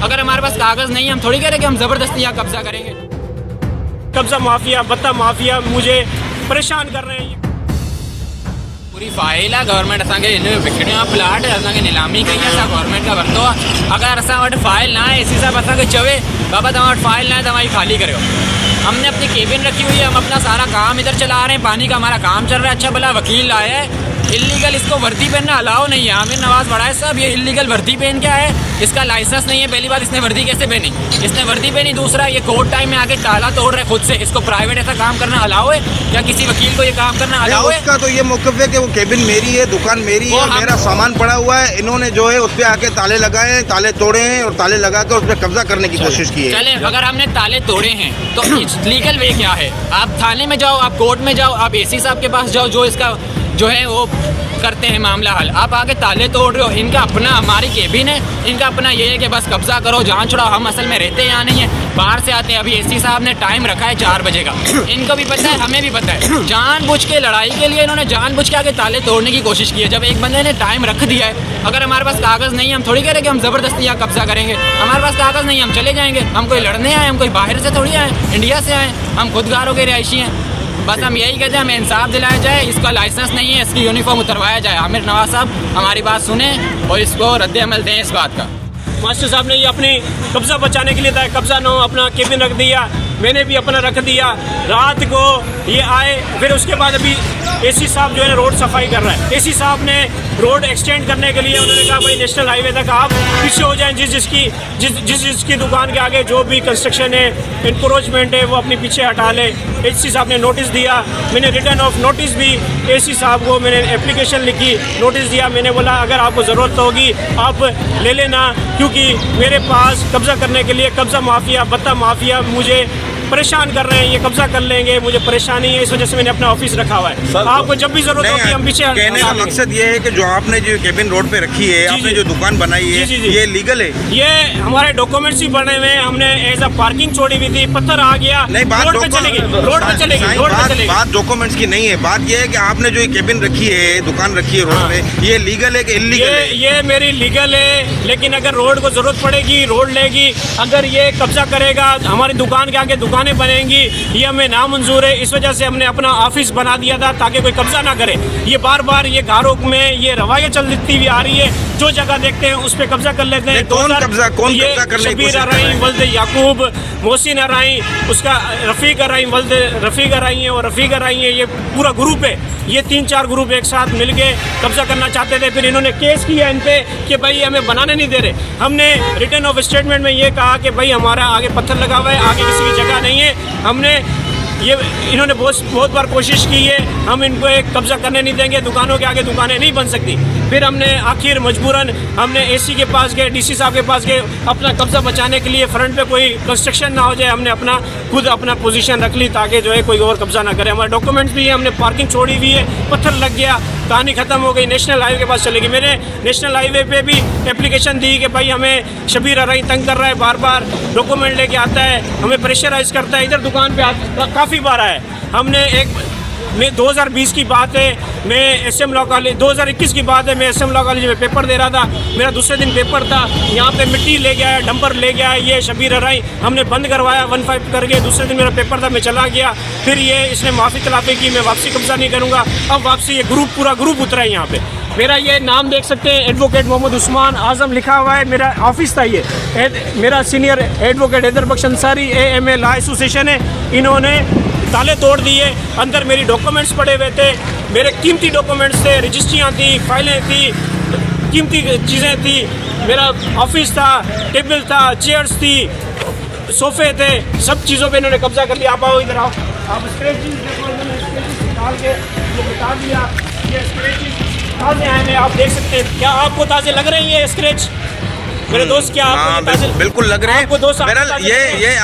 अगर हमारे पास कागज नहीं है हम थोड़ी कह रहे कि हम जबरदस्ती यहाँ कब्जा करेंगे। कब्जा माफिया, बत्ता माफिया मुझे परेशान कर रहे हैं। पूरी फाइल है गवर्नमेंट असांखे विकिणियो प्लाट असांखे नीलामी कई आहे, गवर्नमेंट का वरितो आहे। अगर असां वटि फाइल ना है, इसी साहब असांखे चवे बाबा तव्हां वटि फाइल ना है तव्हां खाली करो। हमने अपनी केबिन रखी हुई है, हम अपना सारा काम इधर चला रहे हैं, पानी का हमारा काम चल रहा है। अच्छा भला वकील आया है, इलीगल इसको वर्दी पहनना अलाउ नहीं है। आमिर नवाज बढ़ाए साहब ये इलीगल वर्दी पहन के आए, इसका लाइसेंस नहीं है। पहली बात इसने वर्दी कैसे पहनी, इसने वर्दी पहनी। दूसरा ये कोर्ट टाइम में आके ताला तोड़ रहे खुद से। इसको प्राइवेट ऐसा काम करना अलाउ है या किसी वकील को ये काम करना अलाउ है? उसका तो ये मौक़िफ़ है कि वो केबिन मेरी है, दुकान मेरी है, मेरा सामान पड़ा हुआ है। इन्होंने जो है उस पर आके ताले लगाए हैं, ताले तोड़े हैं और ताले लगा कर उस पर कब्जा करने की कोशिश की है। चले अगर हमने ताले तोड़े हैं तो लीगल वे क्या है? आप थाने में जाओ, आप कोर्ट में जाओ, आप एसी साहब के पास जाओ जो इसका जो है वो करते हैं मामला हल। आप आगे ताले तोड़ रहे हो। इनका अपना, हमारी केबिन है, इनका अपना ये है कि बस कब्जा करो, जान छुड़ाओ। हम असल में रहते यहाँ नहीं है, बाहर से आते हैं। अभी एसी साहब ने टाइम रखा है 4 बजे का, इनको भी पता है, हमें भी पता है। जानबूझ के लड़ाई के लिए इन्होंने जानबूझ के आगे ताले तोड़ने की कोशिश की है। जब एक बंदे ने टाइम रख दिया है, अगर हमारे पास कागज़ नहीं है हम थोड़ी कह रहे कि हम ज़बरदस्ती यहाँ कब्जा करेंगे। हमारे पास कागज़ नहीं है हम चले जाएंगे। हम कोई लड़ने आए, हम कोई बाहर से थोड़ी आए, इंडिया से आए, हम खुद गारों के रिहायशी हैं। बस हम यही कहते हैं हमें इंसाफ दिलाया जाए, इसका लाइसेंस नहीं है, इसकी यूनिफॉर्म उतरवाया जाए। आमिर नवाज साहब हमारी बात सुने और इसको रद्द अमल दें इस बात का। मास्टर साहब ने ये अपनी कब्जा बचाने के लिए था, कब्जा न हो, अपना केबिन रख दिया, मैंने भी अपना रख दिया। रात को ये आए, फिर उसके बाद अभी एसी साहब जो है रोड सफाई कर रहा है। एसी साहब ने रोड एक्सटेंड करने के लिए उन्होंने कहा भाई नेशनल हाईवे तक आप पीछे हो जाएं, जिसकी दुकान के आगे जो भी कंस्ट्रक्शन है, इंक्रोचमेंट है, वो अपने पीछे हटा ले। एसी साहब ने नोटिस दिया, मैंने रिटर्न ऑफ नोटिस भी एसी साहब को मैंने एप्लीकेशन लिखी, नोटिस दिया। मैंने बोला अगर आपको ज़रूरत होगी आप ले लेना, क्योंकि मेरे पास कब्जा करने के लिए कब्जा माफिया, बत्ता माफिया मुझे परेशान कर रहे हैं, ये कब्जा कर लेंगे, मुझे परेशानी है, इस वजह से मैंने अपना ऑफिस रखा हुआ है। आपको जब भी जरूरत होगी हम पीछे। कहने का मकसद ये है कि जो आपने जो केबिन रोड पे रखी है, आपने जो दुकान बनाई है, ये लीगल है? ये हमारे डॉक्यूमेंट्स ही बने हुए हैं, हमने एज अ पार्किंग छोड़ी हुई थी, पत्थर आ गया, रोड पे चलेगी, रोड पे चलेगी। बात डॉक्यूमेंट्स की नहीं है, बात ये है कि आपने जो केबिन रखी है, दुकान रखी है रोड पे, ये लीगल है कि इलीगल है? ये मेरी लीगल है, लेकिन अगर रोड को जरूरत पड़ेगी रोड लेगी। अगर ये कब्जा करेगा, हमारी दुकान के आगे दुकानें बनेंगी, ये हमें नामंजूर है। इस वजह से हमने अपना ऑफिस बना दिया था ताकि कोई कब्जा ना करे। ये बार बार ये घरों में ये रवायत चलती हुई आ रही है, जो जगह देखते हैं उस पर कब्जा कर लेते हैं। कौन कब्जा करने की कोशिश कर रहा है? वल्द याकूब, मोहसिन अराई, उसका रफ़ीक अराई, वल्द रफ़ीक अराई है और रफ़ीक अराई है, ये पूरा ग्रुप है। ये 3-4 ग्रुप एक साथ मिलके कब्जा करना चाहते थे। फिर इन्होंने केस किया इन पे कि भाई हमें बनाने नहीं दे रहे। हमने रिटर्न ऑफ स्टेटमेंट में ये कहा कि भाई हमारा आगे पत्थर लगा हुआ है, आगे किसी की जगह नहीं है। हमने ये इन्होंने बहुत बार कोशिश की है, हम इनको एक कब्जा करने नहीं देंगे, दुकानों के आगे दुकानें नहीं बन सकती। फिर हमने आखिर मजबूरन हमने एसी के पास गए, डीसी साहब के पास गए, अपना कब्जा बचाने के लिए फ्रंट पे कोई कंस्ट्रक्शन ना हो जाए, हमने खुद अपना पोजीशन रख ली ताकि जो है कोई और कब्जा ना करे। हमारे डॉक्यूमेंट्स भी है, हमने पार्किंग छोड़ी हुई है, पत्थर लग गया, कहानी ख़त्म हो गई, नेशनल हाईवे के पास चलेगी। मैंने नेशनल हाईवे पे भी एप्लीकेशन दी कि भाई हमें शबीर अराई तंग कर रहा है, बार बार डॉक्यूमेंट लेके आता है, हमें प्रेशराइज करता है, इधर दुकान पे काफ़ी बार आया है। हमने मैं 2020 की बात है, मैं एसएम लॉ कॉलेज 2021 की बात है, मैं एसएम लॉ कॉलेज में पेपर दे रहा था, मेरा दूसरे दिन पेपर था, यहाँ पे मिट्टी ले गया है, डंपर ले गया है ये शबीर अराई, हमने बंद करवाया 15 करके। दूसरे दिन मेरा पेपर था, मैं चला गया, फिर ये इसने माफ़ी तलाफी की, मैं वापसी कब्जा नहीं करूँगा। अब वापसी ये पूरा ग्रुप उतरा है यहाँ पे। मेरा ये नाम देख सकते हैं, एडवोकेट मोहम्मद उस्मान आजम लिखा हुआ है, मेरा ऑफिस था ये। मेरा सीनियर एडवोकेट हैदर बख्श अंसारी AMA लॉ एसोसिएशन है, इन्होंने ताले तोड़ दिए। अंदर मेरी डॉक्यूमेंट्स पड़े हुए थे, मेरे कीमती डॉक्यूमेंट्स थे, रजिस्ट्रियाँ थी, फाइलें थी, कीमती चीज़ें थी, मेरा ऑफिस था, टेबल था, चेयर्स थी, सोफे थे, सब चीज़ों पे इन्होंने कब्जा कर लिया। आप आओ इधर आओ, आप स्क्रैचेस देखो, इन्होंने डाल के ये बता दिया, ये स्क्रैचेस ताज़े आए हैं, आप देख सकते हैं। क्या आपको ताज़े लग रहे हैं ये स्क्रैच मेरे दोस्त? क्या आपको ताज़े बिल्कुल लग रहे हैं। आपको दोस्त ये